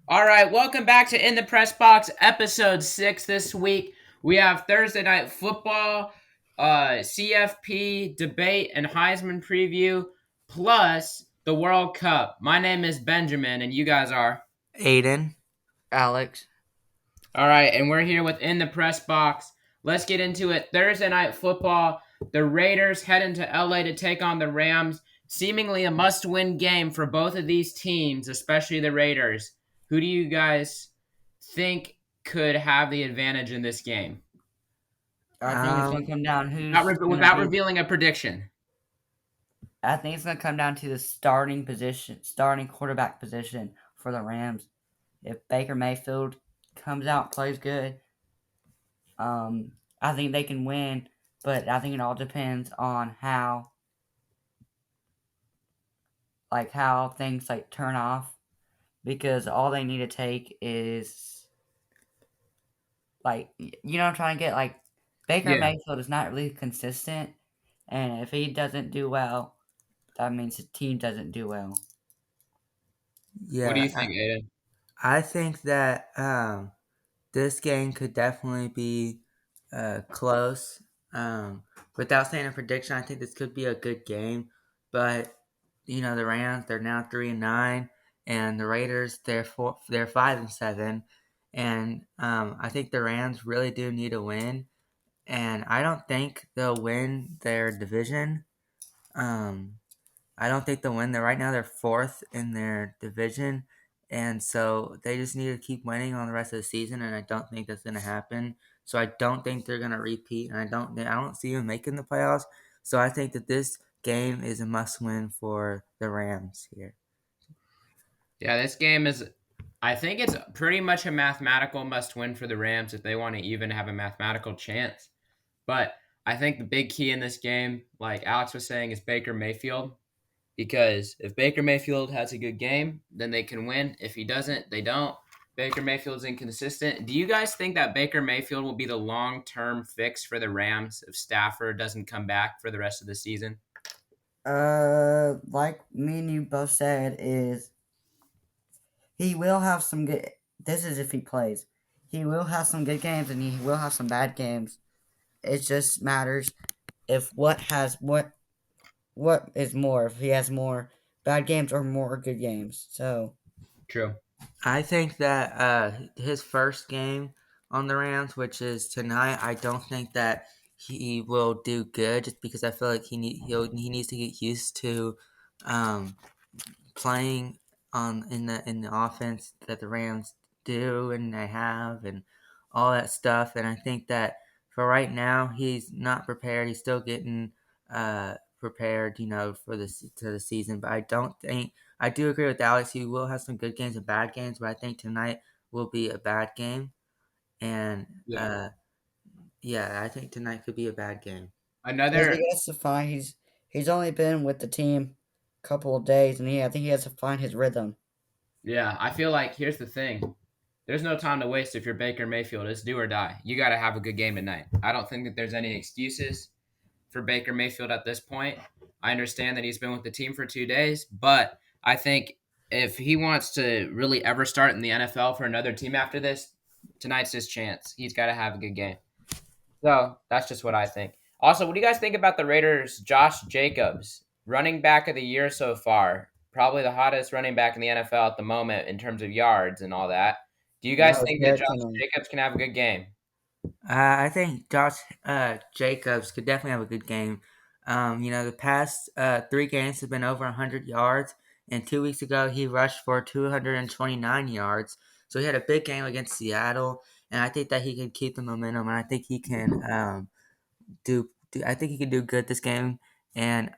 All right, welcome back to In the Press Box, episode 6 this week. We have Thursday night football, CFP debate and Heisman preview, plus the World Cup. My name is Benjamin, and you guys are. Aiden. Alex. All right, and we're here with In the Press Box. Let's get into it. Thursday night football. The Raiders head into LA to take on the Rams. Seemingly a must win game for both of these teams, especially the Raiders. Who do you guys think could have the advantage in this game? I think it's gonna Um, come down Without, who's gonna without be. revealing a prediction. I think it's gonna come down to the starting position, starting quarterback position for the Rams. If Baker Mayfield comes out and plays good, I think they can win. But I think it all depends on how things turn off, because all they need to take is what I'm trying to get. Baker Yeah. Mayfield is not really consistent, and if he doesn't do well, that means the team doesn't do well. What do yeah, you think, Aiden? I think that this game could definitely be close. Without saying a prediction, I think this could be a good game. But the Rams, they're now 3-9, and the Raiders, they're 5-7, and I think the Rams really do need a win, and I don't think they'll win their division. Um, I don't think they'll win. Right now they're fourth in their division, and so they just need to keep winning on the rest of the season. And I don't think that's going to happen. So I don't think they're going to repeat, and I don't see them making the playoffs. So I think that this game is a must-win for the Rams here. Yeah, this game is. I think it's pretty much a mathematical must win for the Rams if they want to even have a mathematical chance. But I think the big key in this game, like Alex was saying, is Baker Mayfield. Because if Baker Mayfield has a good game, then they can win. If he doesn't, they don't. Baker Mayfield's inconsistent. Do you guys think that Baker Mayfield will be the long term fix for the Rams if Stafford doesn't come back for the rest of the season? Like me and you both said, is he will have some good. This is if he plays. He will have some good games and he will have some bad games. It just matters if what is more. If he has more bad games or more good games. So True. I think that his first game on the Rams, which is tonight, I don't think that he will do good, just because I feel like he needs to get used to um, playing on in the offense that the Rams do and they have and all that stuff. And I think that for right now, he's not prepared. He's still getting prepared, for the season. But I do agree with Alex. He will have some good games and bad games, but I think tonight will be a bad game. And Yeah. yeah, I think tonight could be a bad game. because Another he has to find he's only been with the team a couple of days and I think he has to find his rhythm. Yeah, I feel like here's the thing. There's no time to waste if you're Baker Mayfield. It's do or die. You got to have a good game tonight. I don't think that there's any excuses for Baker Mayfield at this point. I understand that he's been with the team for 2 days, but I think if he wants to really ever start in the NFL for another team after this, tonight's his chance. He's got to have a good game. So that's just what I think. Also, what do you guys think about the Raiders' Josh Jacobs, running back of the year so far? Probably the hottest running back in the NFL at the moment in terms of yards and all that. Do you That guys was think that good Josh tonight. Jacobs can have a good game? I think Josh Jacobs could definitely have a good game. The past three games have been over 100 yards, and 2 weeks ago he rushed for 229 yards. So he had a big game against Seattle, and I think that he can keep the momentum, and I think he can I think he can do good this game, and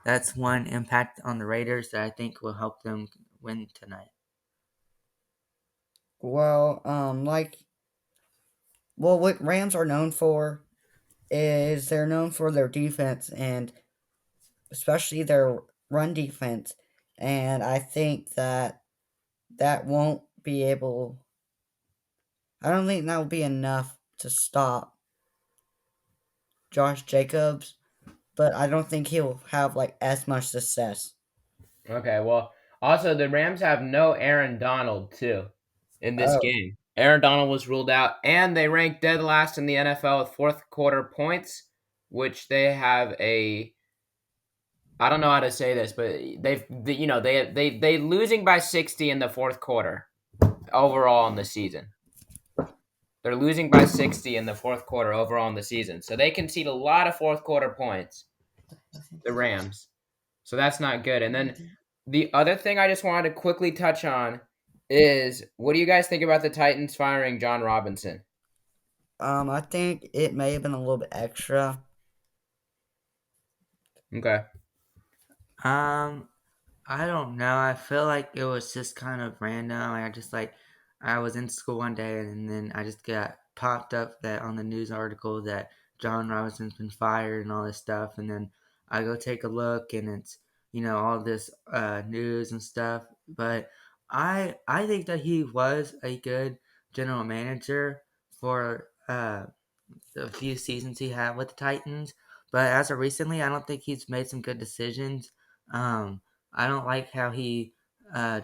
that's one impact on the Raiders that I think will help them win tonight. Well, what Rams are known for is they're known for their defense and especially their run defense. And I think that won't be able. I don't think that will be enough to stop Josh Jacobs, but I don't think he'll have as much success. Okay, well, Also, the Rams have no Aaron Donald too in this Oh, game. Aaron Donald was ruled out, and they ranked dead last in the NFL with fourth quarter points, which they have a. I don't know how to say this, but they losing by 60 in the fourth quarter overall in the season. They're losing by 60 in the fourth quarter overall in the season, so they concede a lot of fourth quarter points. The Rams. So that's not good. And then the other thing I just wanted to quickly touch on is what do you guys think about the Titans firing John Robinson? I think it may have been a little bit extra. Okay. Um, I don't know. I feel like it was just kind of random. I was in school one day and then I just got popped up that on the news article that John Robinson's been fired and all this stuff. And then I go take a look and it's, all this news and stuff. But I think that he was a good general manager for the few seasons he had with the Titans. But as of recently, I don't think he's made some good decisions. Um, I don't like how he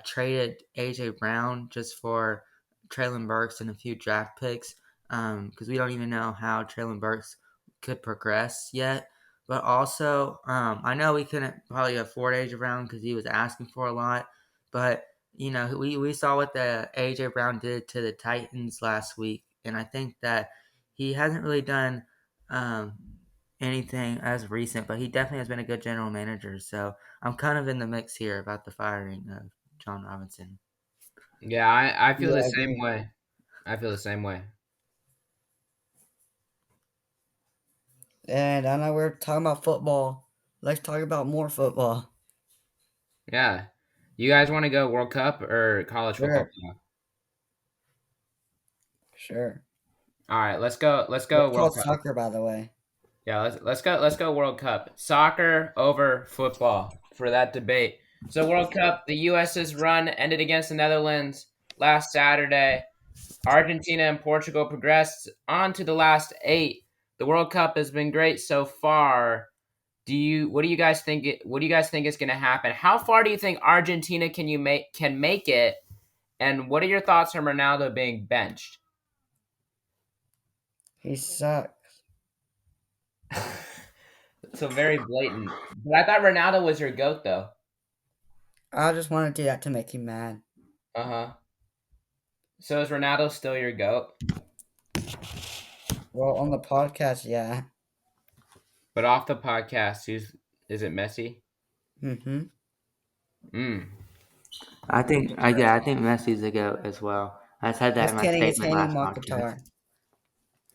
traded AJ Brown just for Traylon Burks and a few draft picks because we don't even know how Traylon Burks could progress yet. But also, I know we couldn't probably afford AJ Brown because he was asking for a lot. But we saw what the AJ Brown did to the Titans last week, and I think that he hasn't really done um, anything as recent, but he definitely has been a good general manager. So I'm kind of in the mix here about the firing of John Robinson. Yeah, I feel Yeah, the I same agree. way. I feel the same way. And I know we're talking about football. Let's talk about more football. Yeah. You guys want to go World Cup or college football Sure, playoff? sure. All right, let's go. Let's go Let's World talk Cup. soccer, by the way. Yeah, let's go World Cup. Soccer over football for that debate. So World Cup, the US's run ended against the Netherlands last Saturday. Argentina and Portugal progressed on to the last 8. The World Cup has been great so far. What do you guys think what do you guys think is going to happen? How far do you think Argentina can make it? And what are your thoughts on Ronaldo being benched? He sucks. So very blatant. But I thought Ronaldo was your goat though. I just want to do that to make you mad. Uh-huh. So is Ronaldo still your goat? Well, on the podcast, yeah. But off the podcast, who's is it Messi? Mm-hmm. Mm. I think Messi's a goat as well. I said that in Just my kidding, it's statement Hani last podcast. Mokhtar.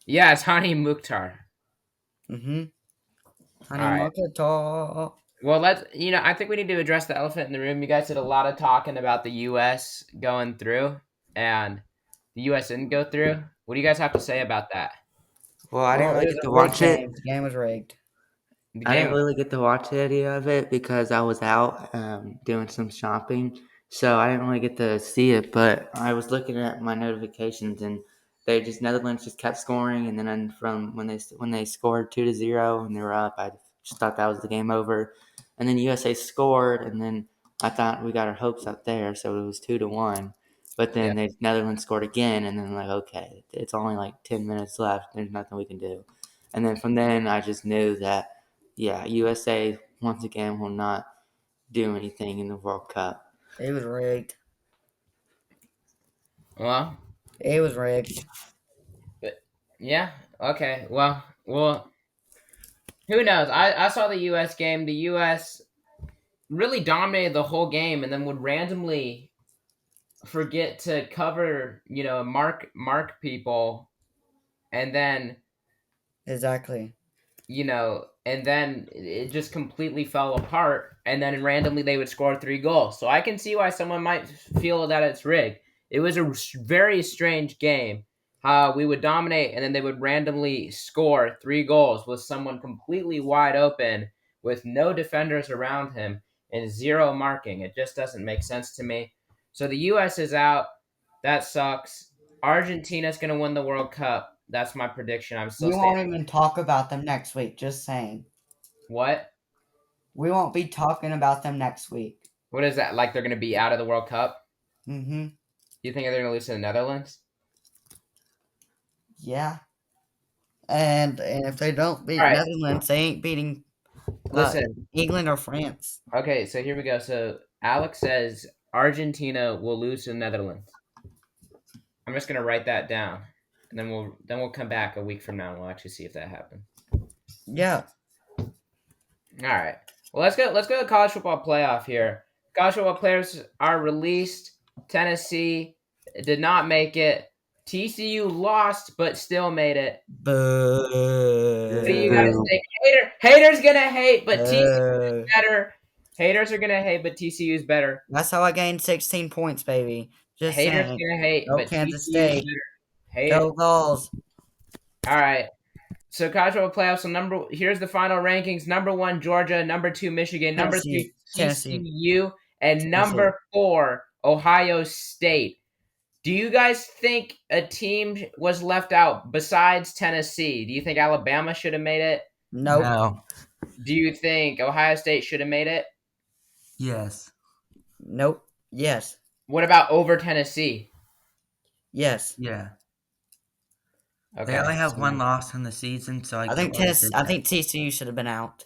Yeah, it's Hani Mukhtar. Mm-hmm. All Hani right. Mokhtar. Well, I think we need to address the elephant in the room. You guys did a lot of talking about the U.S. going through, and the U.S. didn't go through. What do you guys have to say about that? Well, I didn't Well, really it was get to a rigged watch it. game. The game was rigged. The I game didn't was. really get to watch any of it because I was out doing some shopping, so I didn't really get to see it. But I was looking at my notifications, and Netherlands just kept scoring, and then from when they scored 2-0 and they were up, I just thought that was the game over. And then USA scored, and then I thought we got our hopes up there, so it was 2-1. But Yeah. then the Netherlands scored again, and then like okay, it's only like 10 minutes left. There's nothing we can do. And then from then, I just knew that yeah, USA once again will not do anything in the World Cup. It was rigged. Well, It was rigged. but yeah. Okay. Well. Who knows? I saw the U.S. game. The U.S. really dominated the whole game, and then would randomly forget to cover. Mark people, and then Exactly. and then it just completely fell apart. And then randomly they would score 3 goals. So I can see why someone might feel that it's rigged. It was a very strange game. We would dominate, and then they would randomly score 3 goals with someone completely wide open, with no defenders around him and zero marking. It just doesn't make sense to me. So the U.S. is out. That sucks. Argentina's going to win the World Cup. That's my prediction. I'm still We won't standing. even talk about them next week. Just saying. What? We won't be talking about them next week. What is that? Like they're going to be out of the World Cup? Mm-hmm. You think they're going to lose to the Netherlands? Yeah. And if they don't beat All right, Netherlands, they ain't beating listen. England or France. Okay, so here we go. So Alex says Argentina will lose to the Netherlands. I'm just going to write that down, and then we'll come back a week from now and we'll actually see if that happens. Yeah. All right. Well, let's go to college football playoff here. College football players are released. Tennessee did not make it. TCU lost, but still made it. Boo. What do you guys think? Haters gonna hate, but TCU Boo. better. Haters are gonna hate, but TCU is better. That's how I gained 16 points, baby. Just Haters saying. gonna hate, Go but Kansas TCU is State. better. Hate Go it. Vols. All right. So college football playoffs. So here's the final rankings. Number 1, Georgia. Number 2, Michigan. Number 3, Tennessee. TCU. And number 4, Ohio State. Do you guys think a team was left out besides Tennessee? Do you think Alabama should have made it? Nope. No. Do you think Ohio State should have made it? Yes. Nope. Yes. What about over Tennessee? Yes. Yeah. Okay. They only have one loss in the season, so I think TCU should have been out.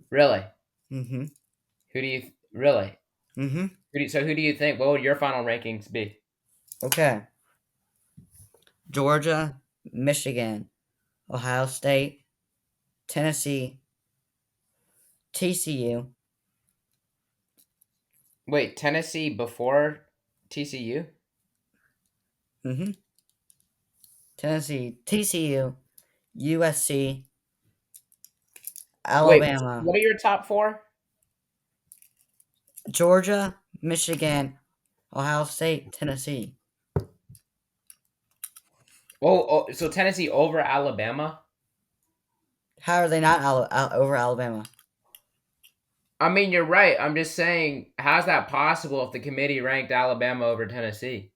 Really? Mm-hmm. Who do you really? Mm-hmm. Who do you think? What would your final rankings be? Okay. Georgia, Michigan, Ohio State, Tennessee, TCU. Wait, Tennessee before TCU? Mm-hmm. Tennessee, TCU, USC, Alabama. Wait, what are your top 4? Georgia, Michigan, Ohio State, Tennessee. Oh, so Tennessee over Alabama? How are they not over Alabama? I mean, you're right. I'm just saying, how's that possible if the committee ranked Alabama over Tennessee?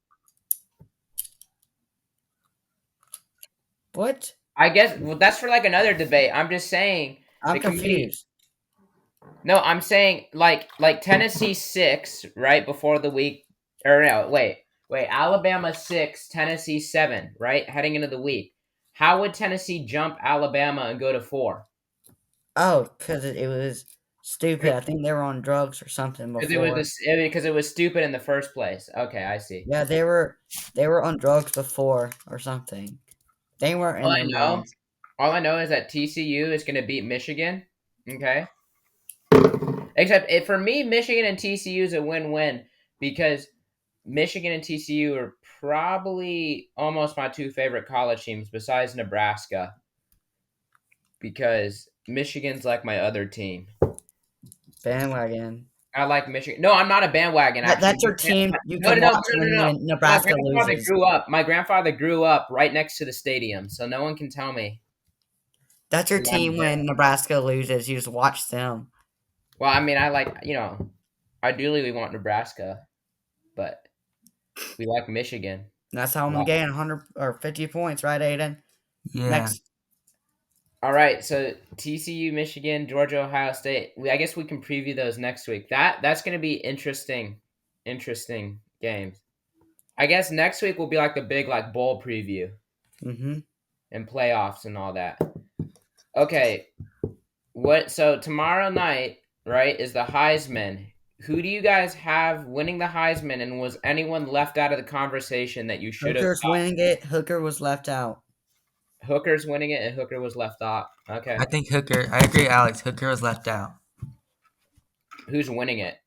What? I guess that's for like another debate. I'm just saying. I'm confused. No, I'm saying like Tennessee 6 right before the week, or no, wait, Alabama 6, Tennessee 7, right, heading into the week. How would Tennessee jump Alabama and go to 4? Oh, because it was stupid. I think they were on drugs or something before. Because it was stupid in the first place. Okay, I see. Yeah, they were on drugs before or something. They weren't in their minds. All I know is that TCU is going to beat Michigan. Okay. Except for me, Michigan and TCU is a win-win because Michigan and TCU are probably almost my 2 favorite college teams besides Nebraska. Because Michigan's like my other team. Bandwagon. I like Michigan. No, I'm not a bandwagon. Actually, that's your team. You can watch when Nebraska loses. My grandfather grew up right next to the stadium, so no one can tell me. That's your team when Nebraska loses. You just watch them. Well, I mean, ideally we want Nebraska, but we like Michigan. That's how I'm gonna gain 100 or 50 points, right, Aiden? Yeah. Next. All right, so TCU, Michigan, Georgia, Ohio State. I guess we can preview those next week. That's going to be interesting games. I guess next week will be like the big bowl preview. Mm-hmm. And playoffs and all that. Okay, so tomorrow night, right, is the Heisman. Who do you guys have winning the Heisman, and was anyone left out of the conversation that you should have? Hooker's winning it. Hooker was left out. Hooker's winning it, and Hooker was left out. Okay. I think Hooker. I agree, Alex. Hooker was left out. Who's winning it?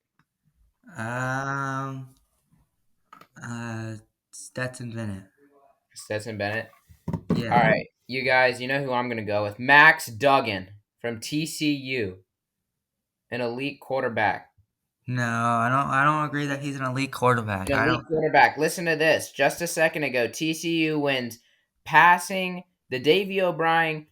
Stetson Bennett. Stetson Bennett. Yeah. All right, you guys. You know who I'm gonna go with? Max Duggan from TCU, an elite quarterback. No, I don't agree that he's an elite quarterback. Quarterback. Listen to this. Just a second ago, TCU wins passing the Davey O'Brien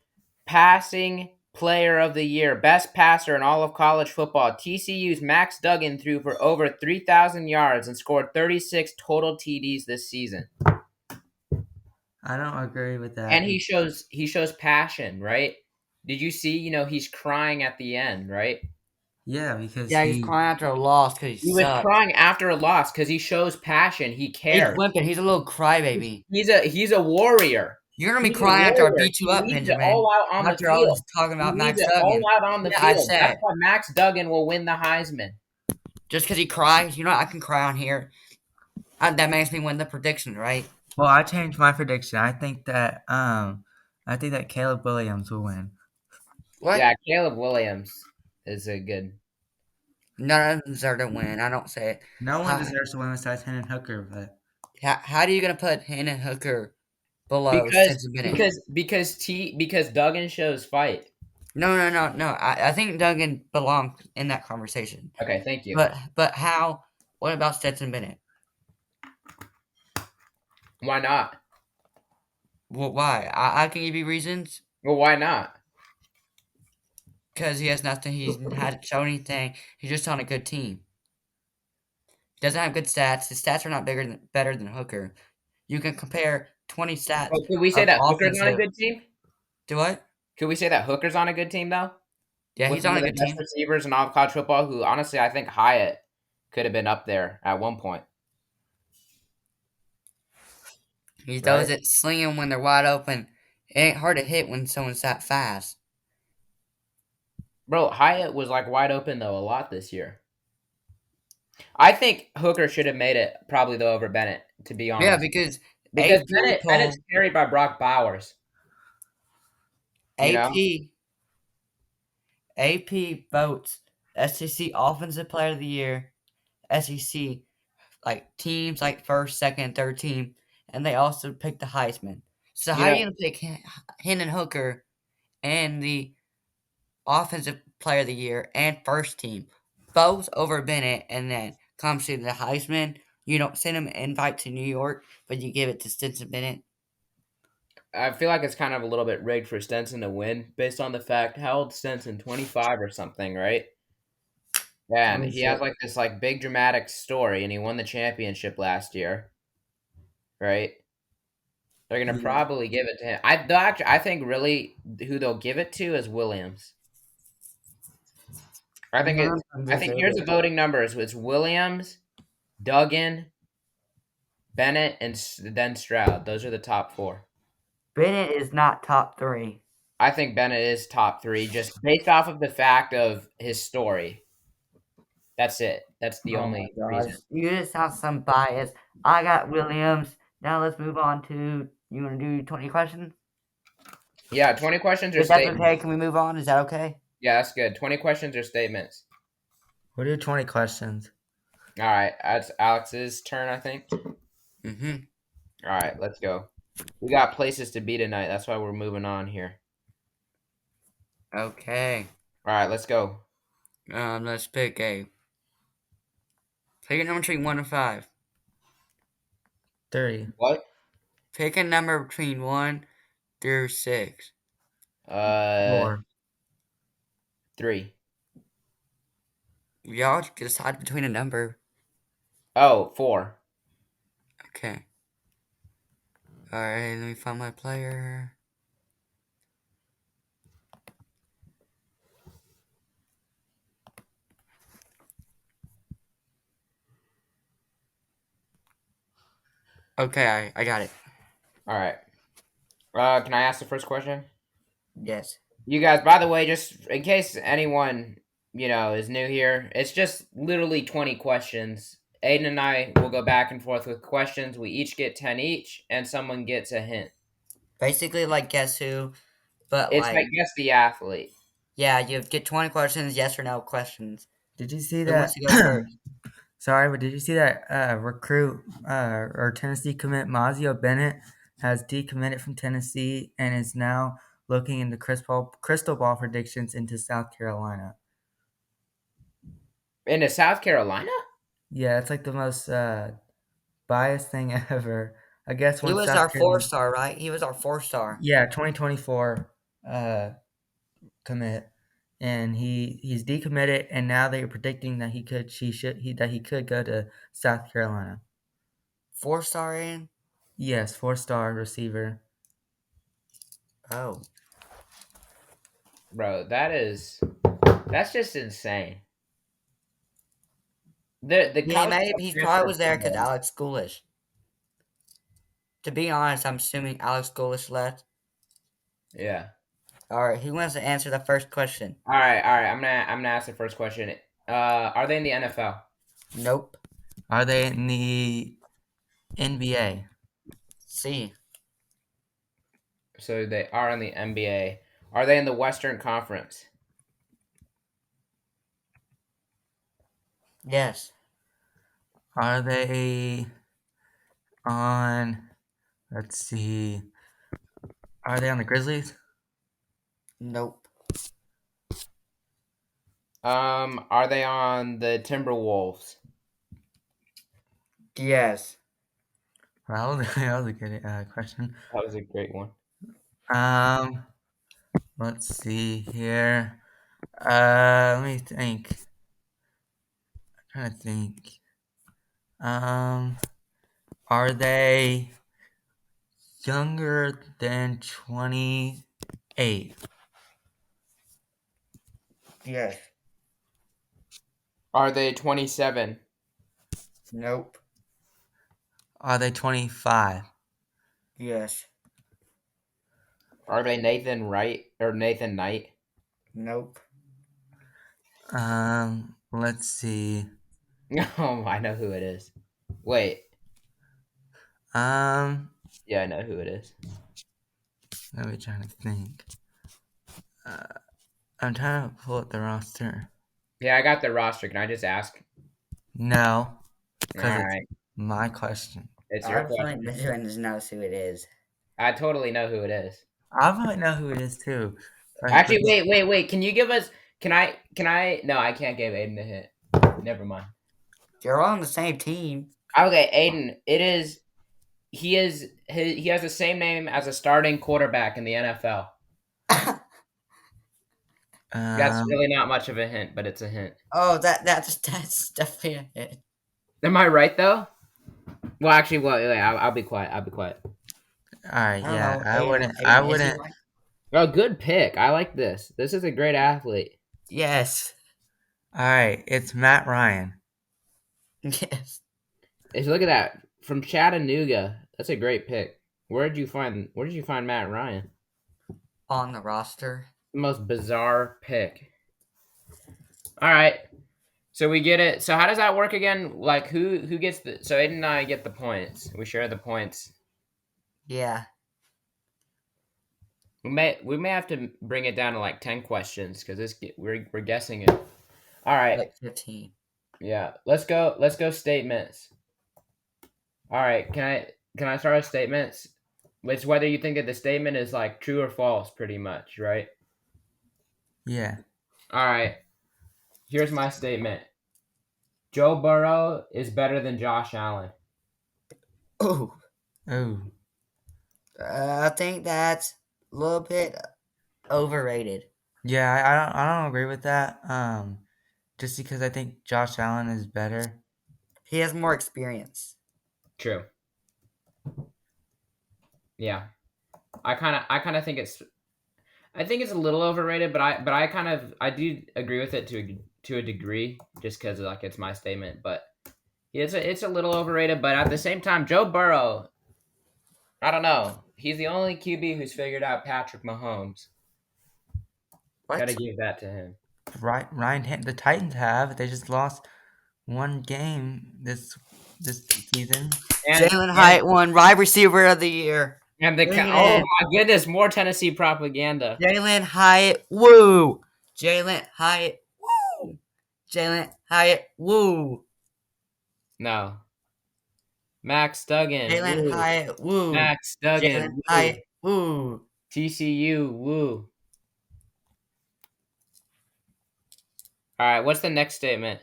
passing player of the year, best passer in all of college football. TCU's Max Duggan threw for over 3,000 yards and scored 36 total TDs this season. I don't agree with that. And he shows passion, right? Did you see? He's crying at the end, right? Yeah, because Yeah, he's crying after a loss because he He was sucks. crying after a loss because he shows passion. He He's cares. whimping. He's a little crybaby. He's a warrior. You're gonna be He's a crying after I warrior. beat you He up, leaves it Benjamin. all out on the After all field. this talking He about leaves Max it all Duggan. out on the Yeah, I field. That's said why Max Duggan will win the Heisman. just because he cries, you know, I can cry on here. That makes me win the prediction, right? Well, I changed my prediction. I think that Caleb Williams will win. What? Yeah, Caleb Williams is a good. None of them deserve to win. I don't say it. No one How, deserves to win besides Hendon Hooker, but how are you gonna put Hannah Hooker below Because Stetson Bennett? because Duggan shows fight. No. I think Duggan belongs in that conversation. Okay, thank you. But how? What about Stetson Bennett? Why not? Well, why? I can give you reasons. Well, why not? Because he has nothing. He hasn't shown anything. He's just on a good team. He doesn't have good stats. His stats are not better than Hooker. You can compare 20 stats Oh, could we say of that Hooker's on a offensive. good team? Do what? Could we say that Hooker's on a good team though? Yeah, With he's one on a of the good best team. receivers in all of college football, who honestly I think Hyatt could have been up there at one point, He right? throws it slinging when they're wide open. It ain't hard to hit when someone's that fast. Bro, Hyatt was like wide open though a lot this year. I think Hooker should have made it probably though over Bennett, to be Yeah, honest, because because AP Bennett's poll, carried by Brock Bowers. You know, AP, AP votes SEC Offensive Player of the Year, SEC like teams like first, second, third team, and they also pick the Heisman. So you how are know, you gonna pick Hendon Hooker and the Offensive Player of the Year and first team both over Bennett, and then comes to the Heisman? You don't send him an invite to New York, but you give it to Stetson Bennett. I feel like it's kind of a little bit rigged for Stenson to win based on the fact how old Stenson 25 or something, right? Yeah, Let and me he see. has like this like big dramatic story, and he won the championship last year, right? They're gonna yeah, probably give it to him. I think really who they'll give it to is Williams. I think None it's of them I think deserve here's it. the voting numbers. It's Williams, Duggan, Bennett, and then Stroud. Those are the top four. Bennett is not top three. I think Bennett is top three just based off of the fact of his story. That's it. That's the Oh my only gosh. reason. You just have some bias. I got Williams. Now let's move on to, you want to do 20 questions? Yeah, 20 questions or If that's statements. okay, can we move on? Is that okay? Yeah, that's good. 20 questions or statements. we'll do 20 questions. All right, that's Alex's turn, I think. Mm-hmm. All right, let's go. We got places to be tonight. That's why we're moving on here. Okay. All right, let's go. Let's pick a number between 1 and 5. 30. What? Pick a number between 1 through 6. 4. 3. Y'all decide between a number. Oh, 4. Okay. Alright, let me find my player. Okay, I got it. All right. Can I ask the first question? Yes. You guys, by the way, just in case anyone, is new here, it's just literally 20 questions. Aiden and I will go back and forth with questions. We each get 10 each, and someone gets a hint. Basically, like, guess who? But, It's like, like guess the athlete. yeah, you get 20 questions, yes or no questions. Did you see Who wants that? to go first? Sorry, but did you see that recruit or Tennessee commit Mazio Bennett has decommitted from Tennessee and is now looking into crystal ball predictions into South Carolina? Into South Carolina? Yeah, it's like the most biased thing ever. I guess He once was South our Carolina, 4-star, right? He was our 4-star. yeah, 2024 commit, and he's decommitted, and now they're predicting that he could go to South Carolina. 4-star in? Yes, 4-star receiver. Oh. Bro, that's just insane. The He college may football he probably transfer was there because portal. Alex Schoolish. To be honest, I'm assuming Alex Schoolish left. Yeah. All right, who wants to answer the first question? All right, all right. I'm gonna ask the first question. Are they in the NFL? Nope. Are they in the NBA? C. So they are in the NBA. Are they in the Western Conference? Yes. Are they on? Let's see. Are they on the Grizzlies? Nope. Are they on the Timberwolves? Yes. Well, that was a good question. That was a great one. Um, let's see here. Let me think. I'm trying to think. Um, are they younger than 28? Yes. Are they 27? Nope. Are they 25? Yes. Are they Nathan Wright or Nathan Knight? Nope. Let's see. Oh, I know who it is. Wait. Um, Yeah, I know who it is. let me try to think. Uh, I'm trying to pull up the roster. Yeah, I got the roster. Can I just ask? No, All because it's right. my question. It's your Our point question. Benjamin knows who it is. I totally know who it is. I might know who it is too. Actually, wait. Can you give us? Can I? No, I can't give Aiden a hint. Never mind. You're all on the same team. Okay, Aiden. It is. He has the same name as a starting quarterback in the NFL. That's Um, really not much of a hint, but it's a hint. Oh, that's definitely a hit. Am I right though? Well, actually, well, yeah, I'll be quiet. I'll be quiet. all right, I don't yeah, know. I Aiden, wouldn't, I Aiden, is he wouldn't. right? Oh, good pick. I like this. This is a great athlete. Yes. All right, it's Matt Ryan. Yes. Look at that from Chattanooga. That's a great pick. Where did you find Matt Ryan? On the roster. The most bizarre pick. All right. So we get it. So how does that work again? Like who gets the? So Aiden and I get the points. We share the points. Yeah. We may have to bring it down to like 10 questions because we're guessing it. All right. Like 15. Yeah. Let's go statements. All right. Can I start with statements? It's whether you think that the statement is like true or false, pretty much, right? Yeah. All right. Here's my statement. Joe Burrow is better than Josh Allen. Oh. Oh, I think that's a little bit overrated. yeah. I don't agree with that. Just because I think Josh Allen is better. He has more experience. True. Yeah. I kind of think it's a little overrated, but I do agree with it to a degree, just because like it's my statement. But it's a little overrated, but at the same time, Joe Burrow, I don't know, he's the only QB who's figured out Patrick Mahomes. Got to What? give that to him. Right, the Titans have. They just lost one game this season. And Jalen and Hyatt won wide receiver of the year. and Bring it oh in. my goodness, more Tennessee propaganda. Jalen Hyatt, woo! Jalen Hyatt, woo! Jalen Hyatt, woo! No, Max Duggan, Jalen woo. Hyatt, woo! Max Jalen Duggan, woo. Hyatt, woo! TCU, woo. All right, what's the next statement?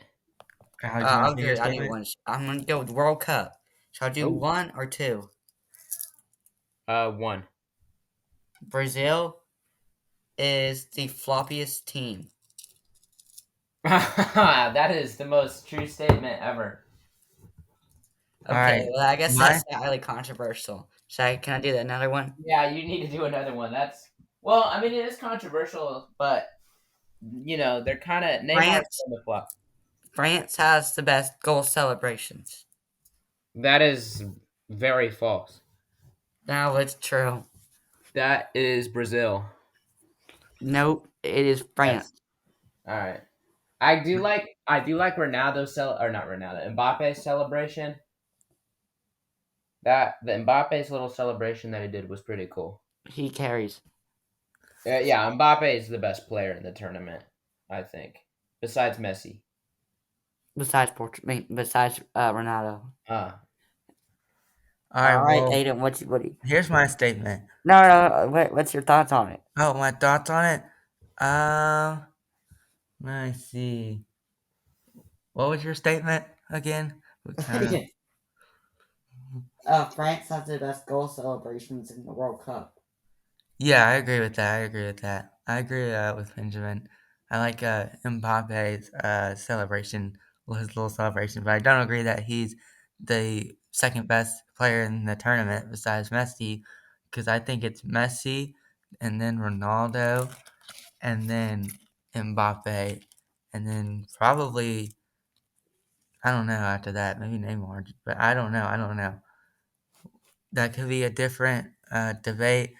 How do you want to say your I'll do statement? one. I'm gonna go with World Cup. Shall I do Oh, one or two? one. Brazil is the floppiest team. That is the most true statement ever. All Okay, right, well, I guess my that's not really controversial. Can I do another one? Yeah, you need to do another one. Well, I mean, it is controversial, but they're kind of Neymar's France, on the flop. France has the best goal celebrations. That is very false. No, it's true. That is Brazil. Nope, it is Yes. France. All right. I do like Ronaldo's or not Ronaldo, Mbappe's celebration. That the Mbappe's little celebration that he did was pretty cool. He carries. Yeah, Mbappe is the best player in the tournament, I think, besides Messi. Besides Ronaldo. Uh, All right, All right, well, Aiden, what do you? here's my statement. No. What's your thoughts on it? Oh, my thoughts on it? Um, let me see. What was your statement again? What kind of- France has the best goal celebrations in the World Cup. Yeah, I agree with that. I agree with Benjamin. I like Mbappe's celebration, his little celebration, but I don't agree that he's the second best player in the tournament besides Messi, because I think it's Messi and then Ronaldo and then Mbappe and then probably I don't know after that maybe Neymar, but I don't know. I don't know. That could be a different debate,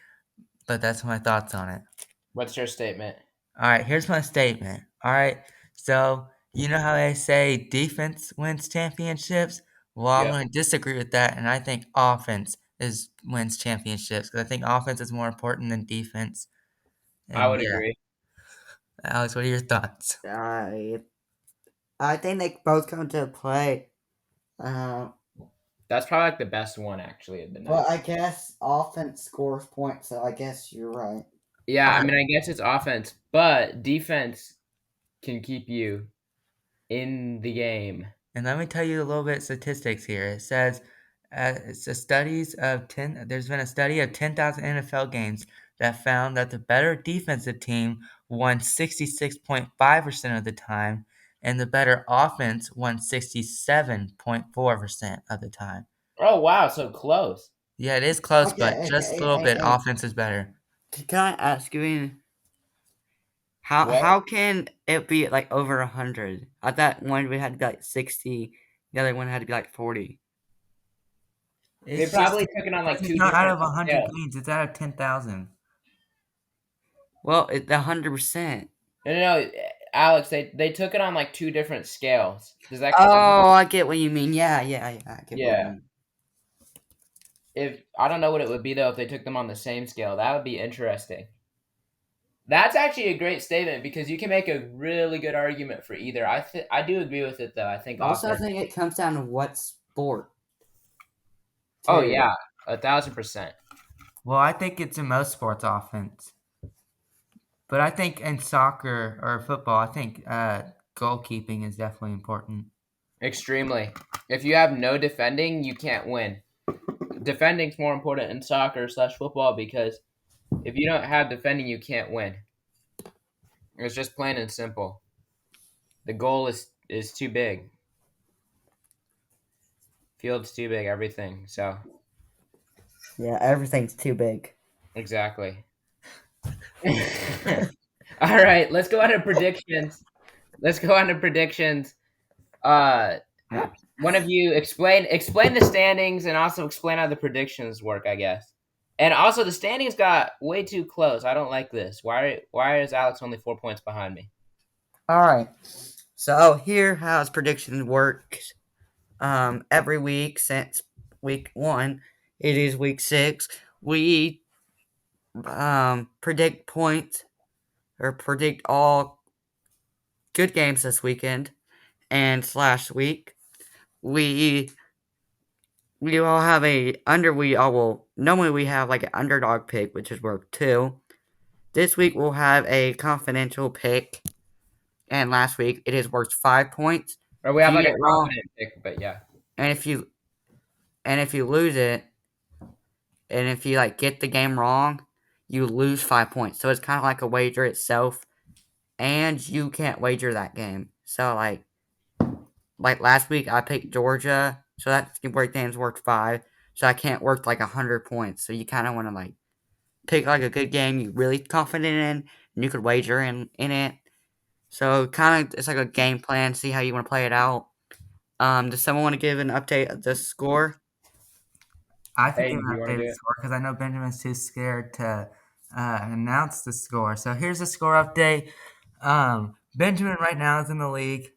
but that's my thoughts on it. what's your statement? All right, here's my statement. All right, so you know how they say defense wins championships? Well, I'm Yeah, going to disagree with that, and I think offense is wins championships because I think offense is more important than defense. I And would yeah, agree. Alex, what are your thoughts? I think they both come to play. Uh, That's probably like the best one actually of the night. but I guess offense scores points, so I guess you're right. Yeah, All I right, mean, I guess it's offense, but defense can keep you in the game. and let me tell you a little bit of statistics here. It says it's a studies of 10. There's been a study of 10,000 NFL games that found that the better defensive team won 66.5% of the time, and the better offense won 67.4% of the time. Oh wow, so close. Yeah, it is close, but Okay, just a little bit. Offense is better. can I ask you, What? how can it be like over 100? I thought one we had to be like 60, the other one had to be like 40. They It's just probably took it on like because it's two not out different of 100 scales. games; it's out of 10,000. Well, it's 100%. No, Alex, they took it on like two different scales. Does that? Oh, I get what you mean. Yeah, I get what you Yeah. mean. If I don't know what it would be though if they took them on the same scale, that would be interesting. That's actually a great statement because you can make a really good argument for either. I do agree with it though. I think Also, I offense. think it comes down to what sport, Oh too. yeah, 1,000%. Well, I think it's in most sports offense. But I think in soccer or football, I think goalkeeping is definitely important. Extremely. If you have no defending, you can't win. Defending's more important in soccer slash football because if you don't have defending, you can't win. It's just plain and simple. The goal is too big. Field's too big. Everything. So Yeah, everything's too big. exactly. All right, let's go on to predictions. Let's go on to predictions. Uh, one of you explain the standings and also explain how the predictions work. I guess, and also the standings got way too close. I don't like this. Why is Alex only 4 points behind me? All right. So here how's prediction works. Every week since week 1, it is week 6. We predict points or predict all good games this weekend and slash week. We we all have we all will normally we have like an underdog pick, which is worth 2. This week we'll have a confidential pick, and last week it is worth 5 points. Or we If have you like get a it wrong, confident pick, but yeah, and if you lose it, and if you like get the game wrong, you lose 5 points. So it's kind of like a wager itself, and you can't wager that game. So like last week I picked Georgia, so that game's worth 5. So I can't worth like 100 points. So you kind of want to like pick like a good game you're really confident in, and you could wager in it. So kind of, it's like a game plan. See how you want to play it out. Does someone want to give an update of the score? I can give Aiden, do an you want to do updated it? score because I know Benjamin's too scared to announce the score. So here's the score update. Benjamin right now is in the league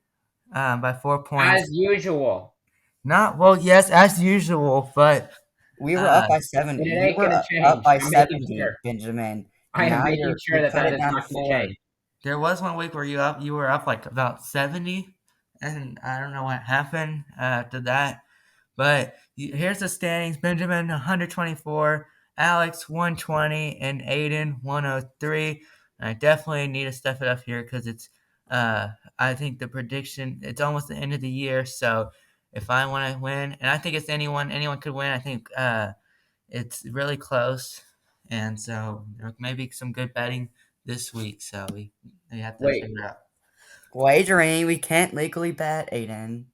by 4 points. As usual. Not well, yes, as usual, but We were up uh, by And 70. it You ain't were gonna up change. by I'm making 70, sure. Benjamin. I am Now making you sure that cut that it is down to not gonna 4. change. there was one week where you were up like about 70, and I don't know what happened after that. But here's the standings: Benjamin 124, Alex 120, and Aiden 103. I definitely need to step it up here because it's. I think the prediction it's almost the end of the year, so if I want to win, and I think it's anyone could win. I think it's really close, and so there may be some good betting this week. So we have to Wait, figure out. Wagering, we can't legally bet, Aiden.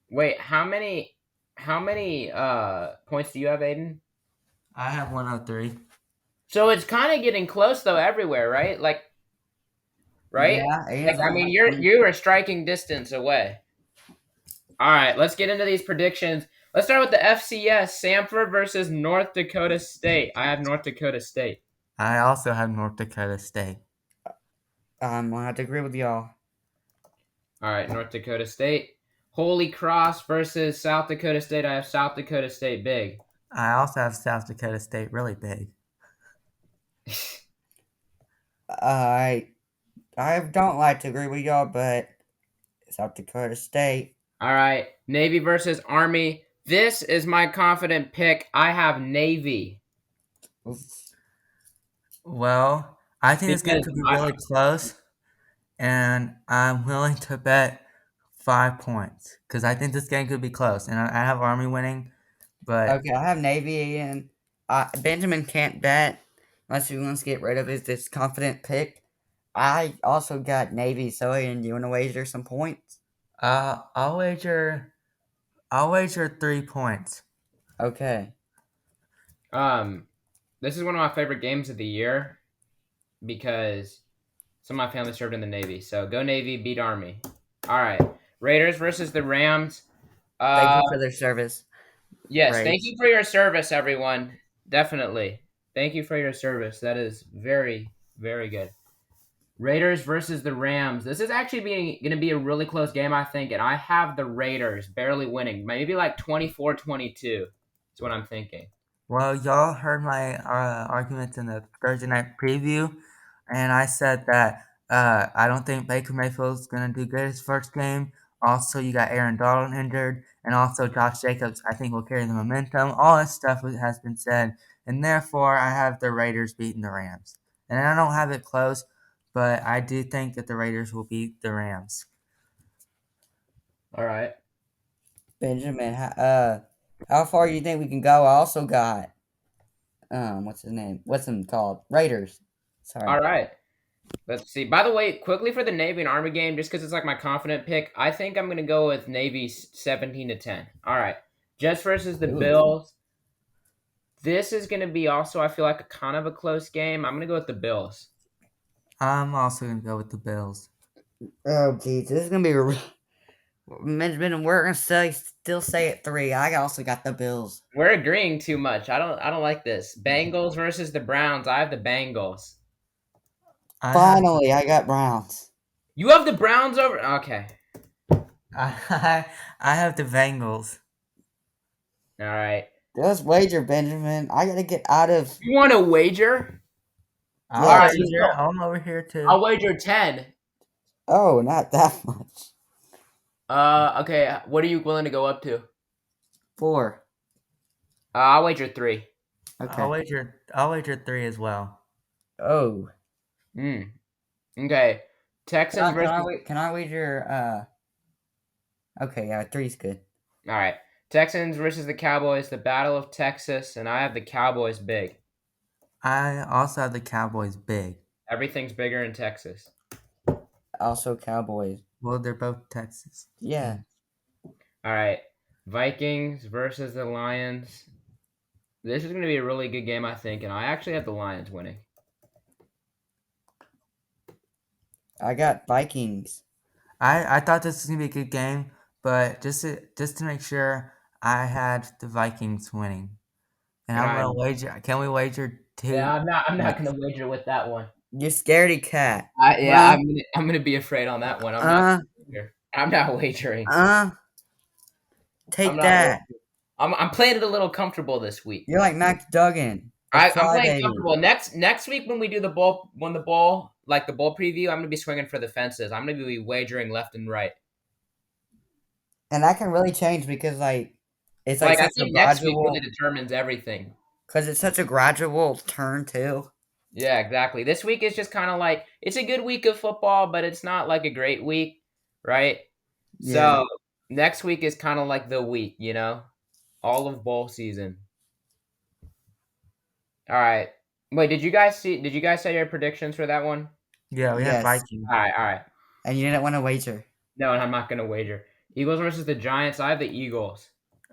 wait, how many points do you have, Aiden? I have 103. So it's kind of getting close though everywhere, right? Like, right? Yeah, Like, Aiden's I got mean, like you're 20. you are striking distance away. All right, let's get into these predictions. Let's start with the FCS: Samford versus North Dakota State. I have North Dakota State. I also have North Dakota State. I have to agree with y'all. All right, North Dakota State. Holy Cross versus South Dakota State. I have South Dakota State big. I also have South Dakota State really big. I I don't like to agree with y'all, but South Dakota State. All right, Navy versus Army. This is my confident pick. I have Navy Well, I think this game because could be really close, and I'm willing to bet 5 points because I think this game could be close, and I have Army winning, but Okay, I have Navy and Benjamin can't bet unless he wants to get rid of this confident pick. I also got Navy, so Aiden, do you want to wager some points? uh, I'll wager I'll wager 3 points. Okay. um, this is one of my favorite games of the year because some of my family served in the Navy. So go Navy, beat Army. All right, Raiders versus the Rams. Thank Uh, you for their service, yes, thank Braves. you for your service, everyone. Definitely, thank you for your service. That is very, very good. Raiders versus the Rams. This is actually going to be a really close game, I think, and I have the Raiders barely winning, maybe like 24-22. That's what I'm thinking. Well, y'all heard my arguments in the Thursday night preview, and I said that I don't think Baker Mayfield's going to do good his first game. Also, you got Aaron Donald injured, and also Josh Jacobs, I think, will carry the momentum. All this stuff has been said, and therefore I have the Raiders beating the Rams. And I don't have it close, but I do think that the Raiders will beat the Rams. All right. Benjamin, how far do you think we can go? I also got what's his name? What's him called? Raiders. Sorry. All right. Let's see. By the way, quickly for the Navy and Army game, just because it's like my confident pick, I think I'm going to go with Navy 17-10. All right. Jets versus the Ooh. Bills. This is going to be also, I feel like, a kind of a close game. I'm going to go with the Bills. I'm also going to go with the Bills. Oh, geez, this is gonna be. Benjamin, we're gonna still say it 3. I also got the Bills. We're agreeing too much. I don't like this. Bengals versus the Browns. I have the Bengals. I have Finally, I got Browns. You have the Browns over. Okay. I have the Bengals. All right. Just wager, Benjamin. I gotta get out of. You want to wager? I'll All Yes. right. wager. I'm over here too. I'll wager 10. Oh, not that much. Okay. What are you willing to go up to? 4. I'll wager 3. I'll Okay. wager. I'll wager 3 as well. Oh. Okay. Texans versus. Can I wager? Okay, yeah, 3's good. All right. Texans versus the Cowboys. The Battle of Texas, and I have the Cowboys big. I also have the Cowboys big. Everything's bigger in Texas. Also, Cowboys. Well, they're both Texas. Yeah. All right. Vikings versus the Lions. This is going to be a really good game, I think, and I actually have the Lions winning. I got Vikings. I thought this was gonna be a good game, but just to make sure, I had the Vikings winning, and And I'm I gonna wager. Can we wager yeah, two? I'm not Yes. gonna wager with that one. You scaredy cat. Yeah, Uh, I'm gonna be afraid on that one. uh, I'm not wagering. uh. I'm Take not that. wagering. I'm playing it a little comfortable this week. You're like Max Duggan, a I'm playing crybaby. comfortable. Next week when we do the bowl preview, I'm gonna be swinging for the fences. I'm gonna be wagering left and right. And that can really change because it's like Like I such a think next week really gradual determines everything. because it's such a gradual turn too. Yeah, exactly. This week is just kind of like it's a good week of football, but it's not like a great week, right? Yeah. So next week is kind of like the week, all of bowl season. All right. Wait, did you guys say your predictions for that one? Yeah, we have Yes. Vikings. All right. And you didn't want to wager. No, I'm not gonna wager. Eagles versus the Giants. I have the Eagles.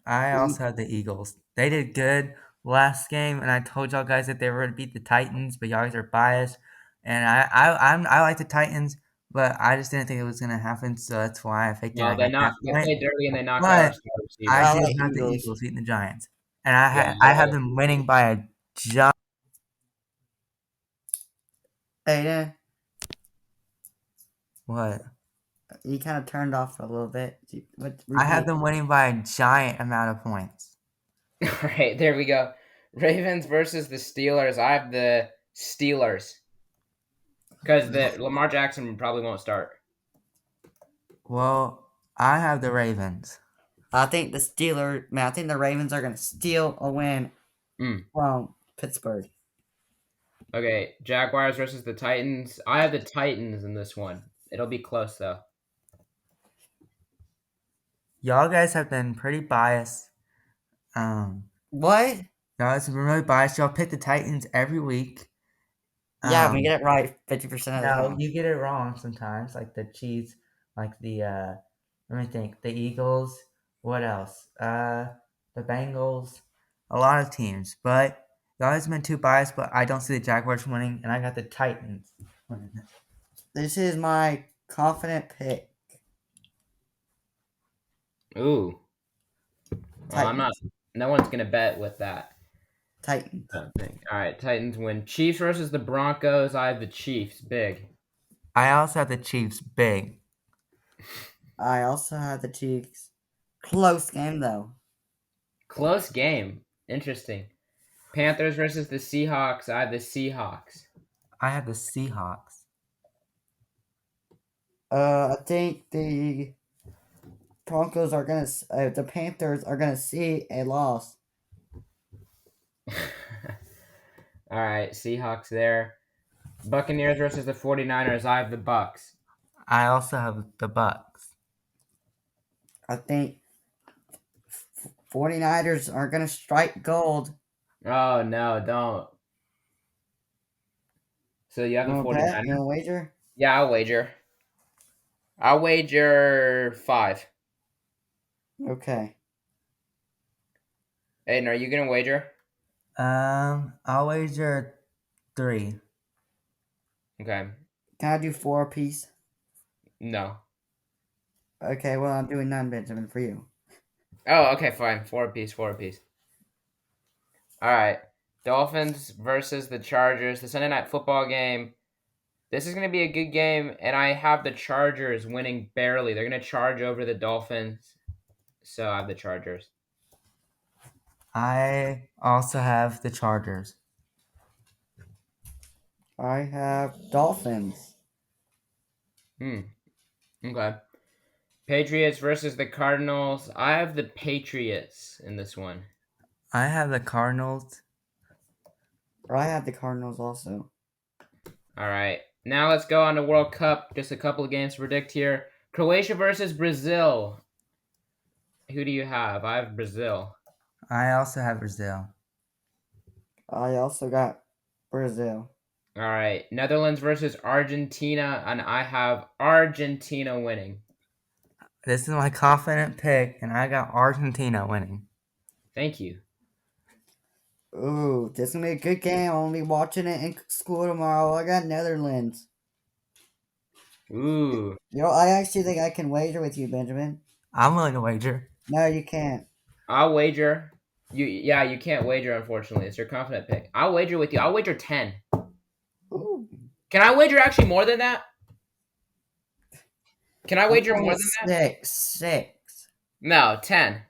I also had the Eagles. They did good last game, and I told y'all guys that they were gonna beat the Titans, but y'all guys are biased. And I like the Titans, but I just didn't think it was gonna happen, so that's why I picked it. No, I got that they point. played dirty and they knocked out our But star I receiver. I do like have the Eagles. Eagles beating the Giants, and Yeah. I have them winning by a giant. Aiden, What? you kind of turned off a little bit. I have Repeat. them winning by a giant amount of points. All right, there we go. Ravens versus the Steelers. I have the Steelers because the Lamar Jackson probably won't start. Well, I have the Ravens. I think I think the Ravens are gonna steal a win Mm. from Pittsburgh. Okay, Jaguars versus the Titans. I have the Titans in this one. It'll be close though. Y'all guys have been pretty biased. What? Y'all guys have been really biased. Y'all pick the Titans every week. Yeah, we get it right 50% of the No, time. you get it wrong sometimes, like the Chiefs, like let me think, the Eagles. What else? The Bengals. A lot of teams, but y'all guys have been too biased. But I don't see the Jaguars winning, and I got the Titans winning. This is my confident pick. Ooh. Well, I'm not. Titans. No one's gonna bet with that. Titans. I don't think. All right, Titans win. Chiefs versus the Broncos. I have the Chiefs. Big. I also have the Chiefs big. I also have the Chiefs. Close game though. Close game. Interesting. Panthers versus the Seahawks. I have the Seahawks. I have the Seahawks. I think the the Panthers are gonna see a loss. All right, Seahawks there. Buccaneers versus the 49ers. I have the Bucks. I also have the Bucks. I think 49ers are gonna strike gold. Oh, no, don't. So you have You the wanna bet? 49ers? You wanna wager? Yeah, I'll wager. I'll wager 5. Okay. Aiden, are you going to wager? I'll wager 3. Okay. Can I do 4 apiece? No. Okay, well I'm doing 9 Benjamin for you. Oh, okay, fine. 4 apiece, 4 apiece. All right. Dolphins versus the Chargers. The Sunday night football game. This is going to be a good game, and I have the Chargers winning barely. They're going to charge over the Dolphins, so I have the Chargers. I also have the Chargers. I have Dolphins. Okay. Patriots versus the Cardinals. I have the Patriots in this one. I have the Cardinals. I have the Cardinals also. All right. Now let's go on to World Cup. Just a couple of games to predict here. Croatia versus Brazil. Who do you have? I have Brazil. I also have Brazil. I also got Brazil. All right. Netherlands versus Argentina, and I have Argentina winning. This is my confident pick, and I got Argentina winning. Thank you. Ooh, this is gonna be a good game. I'm gonna be watching it in school tomorrow. I got Netherlands. Ooh. I actually think I can wager with you, Benjamin. I'm willing to wager. No, you can't. I'll wager. You can't wager, unfortunately. It's your confident pick. I'll wager with you. I'll wager 10. Ooh. Can I wager actually more than that? Can I wager more than that? Six. No, 10.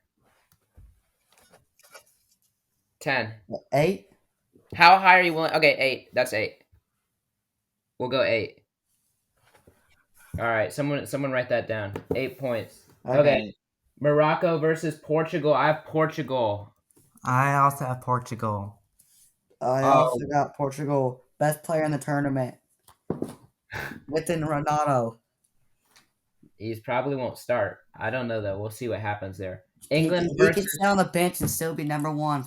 10. 8? How high are you willing? Okay, 8. That's 8. We'll go 8. All right, someone write that down. 8 points. Okay. Morocco versus Portugal. I have Portugal. I also have Portugal. I Oh, also got Portugal, best player in the tournament, within Ronaldo. he probably won't start. I don't know though. We'll see what happens there. He England can versus sit on the bench and still be number one.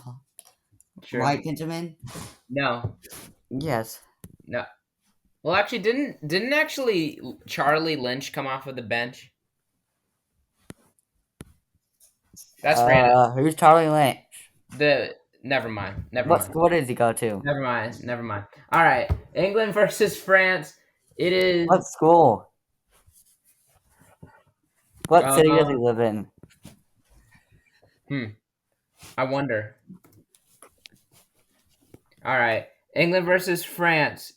sure. Right, Benjamin? No. Yes. No. Well, actually, didn't actually Charlie Lynch come off of the bench? That's random. Who's Charlie Lynch? Never mind. What school did he go to? Never mind. All right, England versus France. It is. What school? What city does he live in? I wonder. All right, England versus France.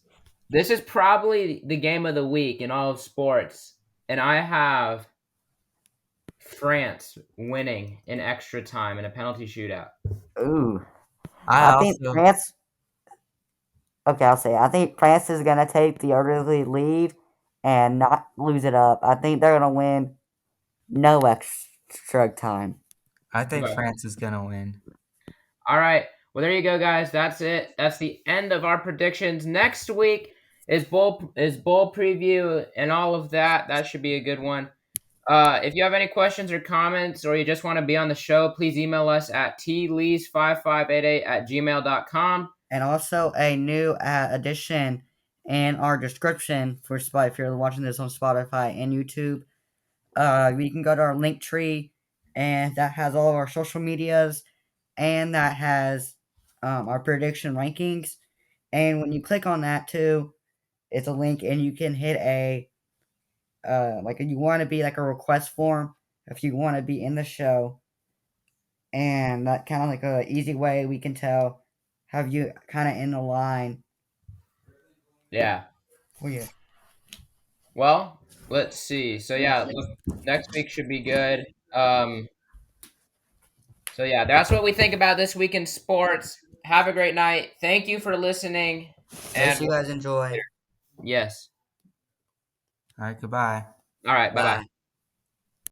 This is probably the game of the week in all of sports, and I have France winning in extra time in a penalty shootout. Ooh. I think also France. Okay, I'll say. I think France is gonna take the early lead and not lose it up. I think they're gonna win no extra time. I think Okay. France is gonna win. All right. Well, there you go, guys. That's it. That's the end of our predictions. Next week is bowl preview and all of that. That should be a good one. If you have any questions or comments, or you just want to be on the show, please email us at tlees5588@gmail.com. And also a new addition in our description for Spotify. If you're watching this on Spotify and YouTube, you can go to our link tree, and that has all of our social medias, and that has our prediction rankings. And when you click on that too, it's a link, and you can hit a like if you want to be like a request form if you want to be in the show, and that kind of like a easy way we can tell have you kind of in the line. Yeah. Oh yeah. Well, let's see. So yeah, next week should be good. So yeah, that's what we think about this week in sports. Have a great night. Thank you for listening. Hope you guys enjoy. Yes. All right, goodbye. All right. Bye bye.